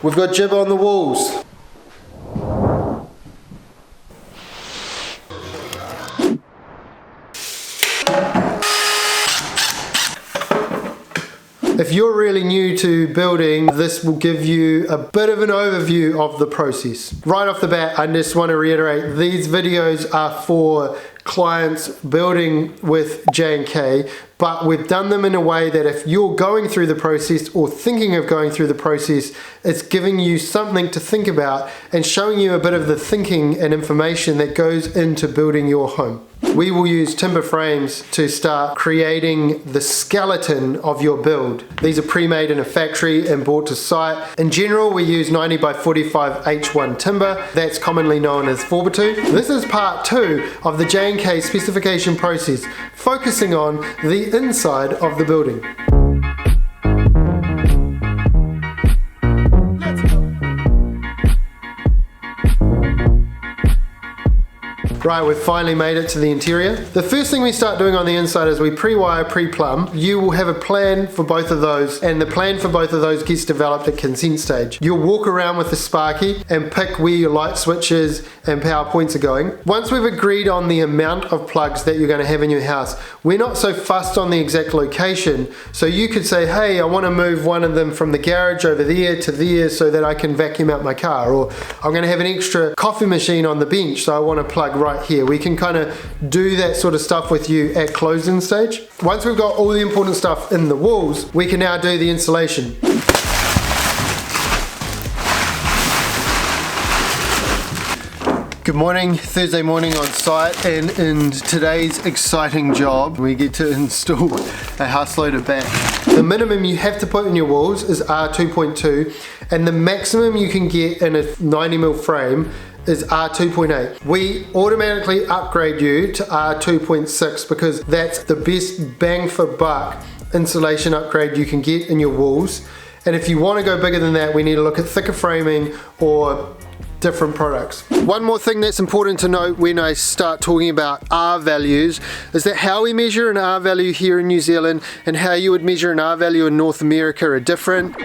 We've got jib on the walls. If you're really new to building, this will give you a bit of an overview of the process. Right off the bat, I just want to reiterate, these videos are for clients building with J&K, but we've done them in a way that if you're going through the process or thinking of going through the process, it's giving you something to think about and showing you a bit of the thinking and information that goes into building your home. We will use timber frames to start creating the skeleton of your build. These are pre-made in a factory and brought to site. In general, we use 90 by 45 H1 timber. That's commonly known as 4x2. This is part 2 of the J&K specification process, focusing on the inside of the building. Right, we've finally made it to the interior. The first thing we start doing on the inside is we pre-wire, pre-plumb. You will have a plan for both of those, and the plan for both of those gets developed at consent stage. You'll walk around with the Sparky and pick where your light switches and power points are going. Once we've agreed on the amount of plugs that you're going to have in your house, we're not so fussed on the exact location. So you could say, hey, I want to move one of them from the garage over there to there so that I can vacuum out my car, or I'm going to have an extra coffee machine on the bench, so I want to plug right here. We can kind of do that sort of stuff with you at closing stage. Once we've got all the important stuff in the walls, we can now do the installation. Good morning, Thursday morning on site, and in today's exciting job, we get to install a house load of batts. The minimum you have to put in your walls is R2.2, and the maximum you can get in a 90mm frame is R2.8. We automatically upgrade you to R2.6 because that's the best bang for buck insulation upgrade you can get in your walls. And if you want to go bigger than that, we need to look at thicker framing or different products. One more thing that's important to note when I start talking about R values is that how we measure an R value here in New Zealand and how you would measure an R value in North America are different.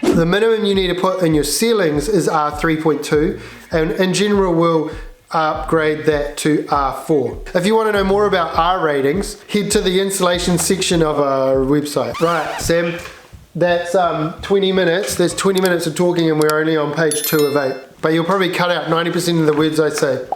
The minimum you need to put in your ceilings is R3.2, and in general we'll upgrade that to R4. If you want to know more about R ratings, head to the installation section of our website. Right, Sam, that's 20 minutes. There's 20 minutes of talking and we're only on page 2 of 8. But you'll probably cut out 90% of the words I say.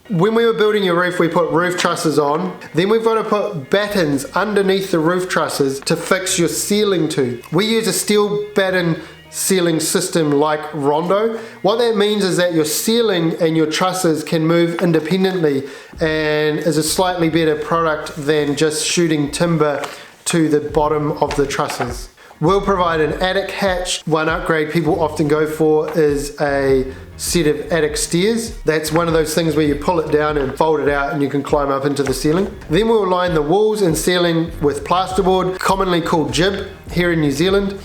When we were building your roof, we put roof trusses on. Then we've got to put battens underneath the roof trusses to fix your ceiling to. We use a steel batten ceiling system like Rondo. What that means is that your ceiling and your trusses can move independently and is a slightly better product than just shooting timber to the bottom of the trusses. We'll provide an attic hatch. One upgrade people often go for is a set of attic stairs. That's one of those things where you pull it down and fold it out and you can climb up into the ceiling. Then we'll line the walls and ceiling with plasterboard, commonly called jib here in New Zealand.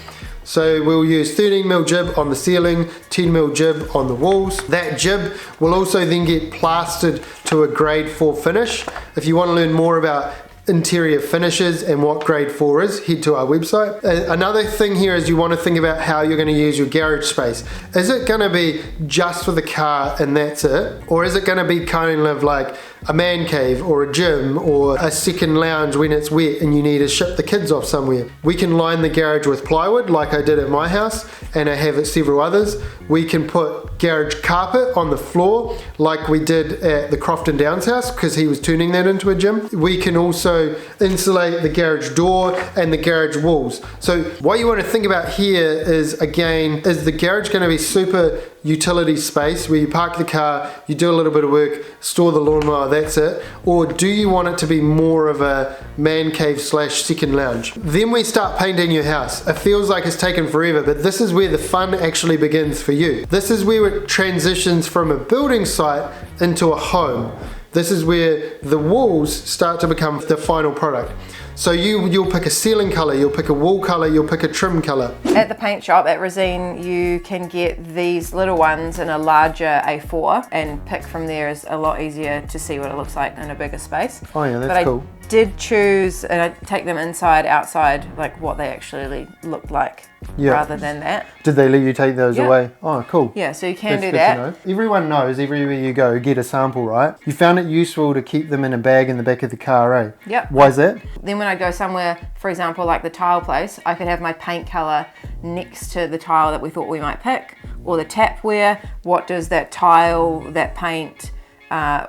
So we'll use 13mm jib on the ceiling, 10mm jib on the walls. That jib will also then get plastered to a grade 4 finish. If you want to learn more about interior finishes and what grade 4 is, head to our website. Another thing here is you want to think about how you're going to use your garage space. Is it going to be just for the car and that's it? Or is it going to be kind of like a man cave or a gym or a second lounge when it's wet and you need to ship the kids off somewhere? We can line the garage with plywood like I did at my house, and I have at several others. We can put garage carpet on the floor like we did at the Crofton Downs house because he was turning that into a gym. We can also insulate the garage door and the garage walls. So what you want to think about here is, again, is the garage going to be super utility space where you park the car, you do a little bit of work, store the lawnmower, that's it? Or do you want it to be more of a man cave / second lounge? Then we start painting your house. It feels like it's taken forever, but this is where the fun actually begins for you. This is where it transitions from a building site into a home. This is where the walls start to become the final product. So you'll pick a ceiling color, you'll pick a wall color, you'll pick a trim color. At the paint shop at Resine, you can get these little ones in a larger A4, and pick from there is a lot easier to see what it looks like in a bigger space. Oh yeah, that's cool. did choose, and I take them inside, outside, like what they actually looked like, rather than that. Did they let you take those away? Oh, cool. Yeah, so you can That's do good that. to know. Everyone knows everywhere you go, get a sample, right? You found it useful to keep them in a bag in the back of the car, eh? Yep. Why is that? Then when I go somewhere, for example, like the tile place, I could have my paint color next to the tile that we thought we might pick, or the tapware. What does that tile, that paint,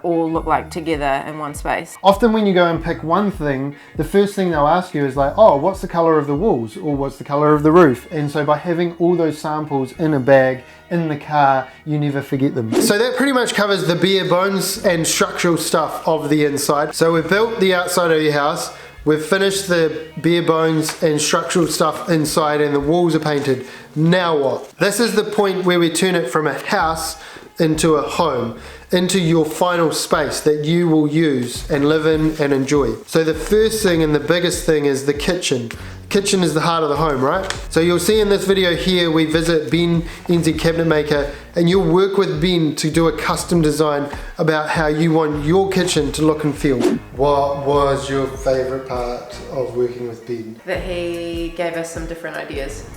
all look like together in one space? Often when you go and pick one thing, the first thing they'll ask you is like, oh, what's the color of the walls, or what's the color of the roof? And so by having all those samples in a bag in the car, you never forget them. So that pretty much covers the bare bones and structural stuff of the inside. So we've built the outside of your house, we've finished the bare bones and structural stuff inside, and the walls are painted. Now what? This is the point where we turn it from a house into a home, into your final space that you will use and live in and enjoy. So the first thing and the biggest thing is the kitchen. Kitchen is the heart of the home, right? So you'll see in this video here, we visit Ben, NZ Cabinet Maker, and you'll work with Ben to do a custom design about how you want your kitchen to look and feel. What was your favorite part of working with Ben? That he gave us some different ideas.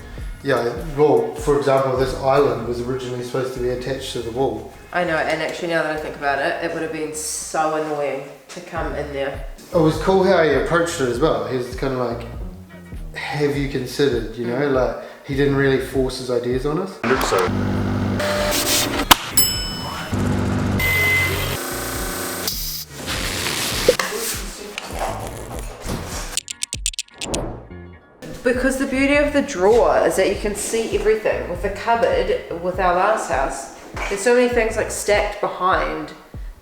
Yeah, well, for example, this island was originally supposed to be attached to the wall. I know, and actually now that I think about it, it would have been so annoying to come in there. It was cool how he approached it as well. He was kind of like, have you considered, you know, like he didn't really force his ideas on us. Because the beauty of the drawer is that you can see everything. With the cupboard, with our last house, there's so many things like stacked behind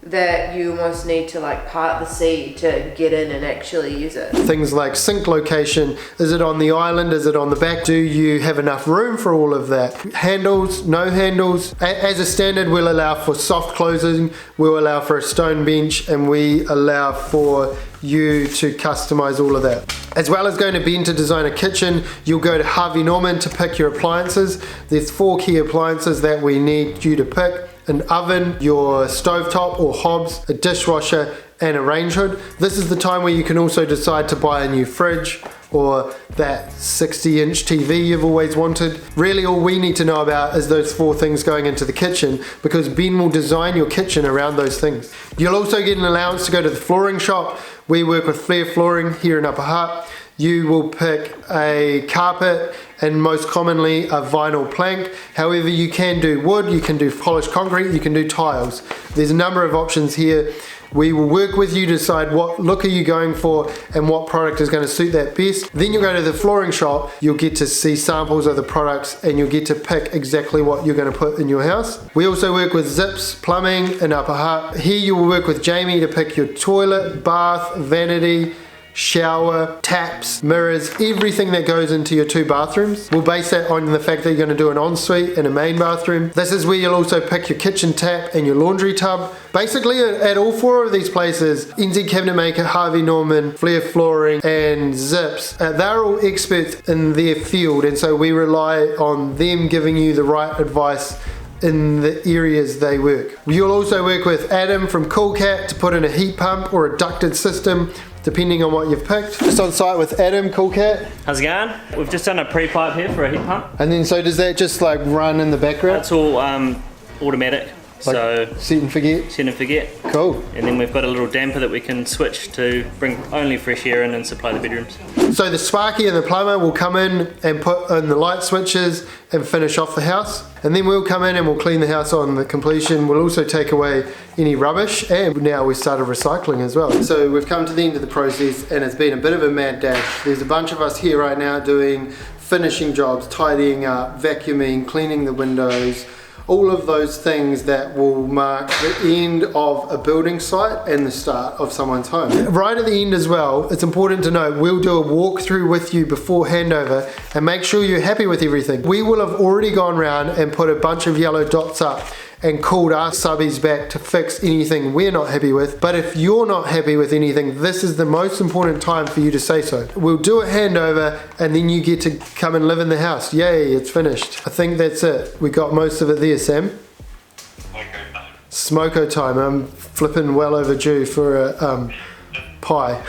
that you almost need to like part the sea to get in and actually use it. Things like sink location, is it on the island, is it on the back? Do you have enough room for all of that? Handles, no handles. As a standard, we'll allow for soft closing, we'll allow for a stone bench, and we allow for you to customize all of that. As well as going to Ben to design a kitchen, you'll go to Harvey Norman to pick your appliances. There's 4 key appliances that we need you to pick: an oven, your stovetop or hobs, a dishwasher, and a range hood. This is the time where you can also decide to buy a new fridge or that 60-inch TV you've always wanted. Really all we need to know about is those 4 things going into the kitchen, because Ben will design your kitchen around those things. You'll also get an allowance to go to the flooring shop. We work with Flair Flooring here in Upper Hutt. You will pick a carpet and most commonly a vinyl plank. However, you can do wood, you can do polished concrete, you can do tiles. There's a number of options here. We will work with you to decide what look are you going for and what product is going to suit that best. Then you'll go to the flooring shop, you'll get to see samples of the products and you'll get to pick exactly what you're going to put in your house. We also work with Zips Plumbing in Upper Hutt. Here you will work with Jamie to pick your toilet, bath, vanity, shower, taps, mirrors, everything that goes into your 2 bathrooms. We'll base that on the fact that you're going to do an ensuite and a main bathroom. This is where you'll also pick your kitchen tap and your laundry tub. Basically at all 4 of these places, NZ Cabinet Maker, Harvey Norman, Flair Flooring and Zips, they're all experts in their field, and so we rely on them giving you the right advice in the areas they work. You'll also work with Adam from Cool Cat to put in a heat pump or a ducted system, depending on what you've picked. Just on site with Adam, Cool Cat. How's it going? We've just done a pre-pipe here for a heat pump. And then so does that just like run in the background? It's all automatic. Like so set and forget? Set and forget. Cool. And then we've got a little damper that we can switch to bring only fresh air in and supply the bedrooms. So the Sparky and the plumber will come in and put in the light switches and finish off the house. And then we'll come in and we'll clean the house on the completion. We'll also take away any rubbish, and now we started recycling as well. So we've come to the end of the process and it's been a bit of a mad dash. There's a bunch of us here right now doing finishing jobs, tidying up, vacuuming, cleaning the windows, all of those things that will mark the end of a building site and the start of someone's home. Right at the end as well, it's important to note, we'll do a walkthrough with you before handover and make sure you're happy with everything. We will have already gone around and put a bunch of yellow dots up and called our subbies back to fix anything we're not happy with. But if you're not happy with anything, this is the most important time for you to say so. We'll do a handover and then you get to come and live in the house. Yay, it's finished. I think that's it. We got most of it there, Sam. Smoko time. I'm flipping well overdue for a pie.